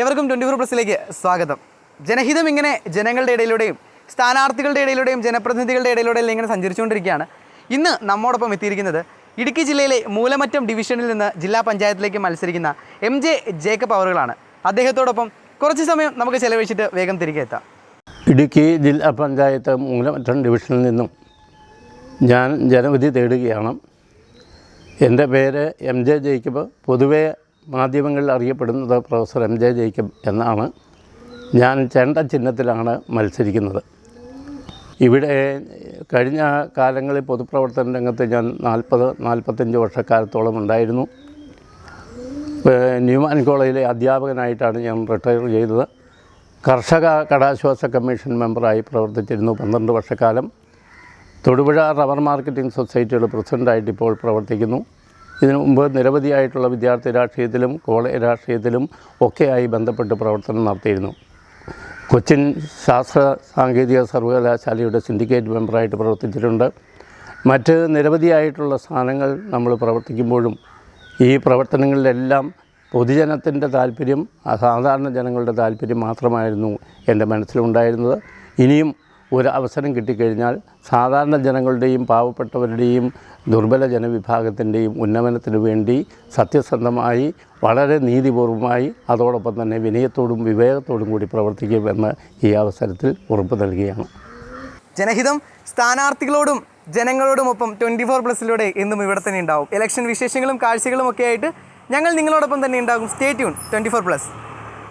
ഏവർക്കും 24+ലേക്ക് സ്വാഗതം. ജനഹിതം ഇങ്ങനെ ജനങ്ങളുടെ ഇടയിലൂടെയും സ്ഥാനാർത്ഥികളുടെ ഇടയിലൂടെയും ജനപ്രതിനിധികളുടെ ഇടയിലൂടെയും ഇങ്ങനെ സഞ്ചരിച്ചുകൊണ്ടിരിക്കുകയാണ്. ഇന്ന് നമ്മോടൊപ്പം എത്തിയിരിക്കുന്നത് ഇടുക്കി ജില്ലയിലെ മൂലമറ്റം ഡിവിഷനിൽ നിന്ന് ജില്ലാ പഞ്ചായത്തിലേക്ക് മത്സരിക്കുന്ന MJ ജേക്കബ് അവറുകളാണ്. അദ്ദേഹത്തോടൊപ്പം കുറച്ച് സമയം നമുക്ക് ചെലവഴിച്ചിട്ട് വേഗം തിരികെ എത്താം. ഇടുക്കി ജില്ലാ പഞ്ചായത്ത് മൂലമറ്റം ഡിവിഷനിൽ നിന്നും ഞാൻ ജനവിധി തേടുകയാണ്. എൻ്റെ പേര് MJ ജേക്കബ്. പൊതുവേ മാധ്യമങ്ങളിൽ അറിയപ്പെടുന്നത് പ്രൊഫസർ MJ ജേക്കബ് എന്നാണ്. ഞാൻ ചെണ്ട ചിഹ്നത്തിലാണ് മത്സരിക്കുന്നത്. ഇവിടെ കഴിഞ്ഞ കാലങ്ങളിൽ പൊതുപ്രവർത്തന രംഗത്ത് ഞാൻ 40-45 വർഷക്കാലത്തോളം ഉണ്ടായിരുന്നു. ന്യൂമാൻ കോളേജിലെ അധ്യാപകനായിട്ടാണ് ഞാൻ റിട്ടയർ ചെയ്തത്. കർഷക കടാശ്വാസ കമ്മീഷൻ മെമ്പറായി പ്രവർത്തിച്ചിരുന്നു 12 വർഷക്കാലം. തൊടുപുഴ റബ്ബർ മാർക്കറ്റിംഗ് സൊസൈറ്റിയുടെ പ്രസിഡൻ്റായിട്ട് ഇപ്പോൾ പ്രവർത്തിക്കുന്നു. ഇതിനു മുമ്പ് നിരവധിയായിട്ടുള്ള വിദ്യാർത്ഥി രാഷ്ട്രീയത്തിലും കോളേജ് രാഷ്ട്രീയത്തിലും ഒക്കെയായി ബന്ധപ്പെട്ട് പ്രവർത്തനം നടത്തിയിരുന്നു. കൊച്ചിൻ ശാസ്ത്ര സാങ്കേതിക സർവകലാശാലയുടെ സിൻഡിക്കേറ്റ് മെമ്പറായിട്ട് പ്രവർത്തിച്ചിട്ടുണ്ട്. മറ്റ് നിരവധിയായിട്ടുള്ള സ്ഥാനങ്ങൾ നമ്മൾ പ്രവർത്തിക്കുമ്പോഴും ഈ പ്രവർത്തനങ്ങളിലെല്ലാം പൊതുജനത്തിൻ്റെ താല്പര്യം, സാധാരണ ജനങ്ങളുടെ താല്പര്യം മാത്രമായിരുന്നു എൻ്റെ മനസ്സിലുണ്ടായിരുന്നത്. ഇനിയും ഒരു അവസരം കിട്ടിക്കഴിഞ്ഞാൽ സാധാരണ ജനങ്ങളുടെയും പാവപ്പെട്ടവരുടെയും ദുർബല ജനവിഭാഗത്തിൻ്റെയും ഉന്നമനത്തിന് വേണ്ടി സത്യസന്ധമായി വളരെ നീതിപൂർവമായി അതോടൊപ്പം തന്നെ വിനയത്തോടും വിവേകത്തോടും കൂടി പ്രവർത്തിക്കുമെന്ന് ഈ അവസരത്തിൽ ഉറപ്പ് നൽകുകയാണ്. ജനഹിതം സ്ഥാനാർത്ഥികളോടും ജനങ്ങളോടുമൊപ്പം 24+ലൂടെ എന്നും ഇവിടെ തന്നെ ഉണ്ടാവും. ഇലക്ഷൻ വിശേഷങ്ങളും കാഴ്ചകളും ഒക്കെ ആയിട്ട് ഞങ്ങൾ നിങ്ങളോടൊപ്പം തന്നെ ഉണ്ടാകും. Stay tune 24+.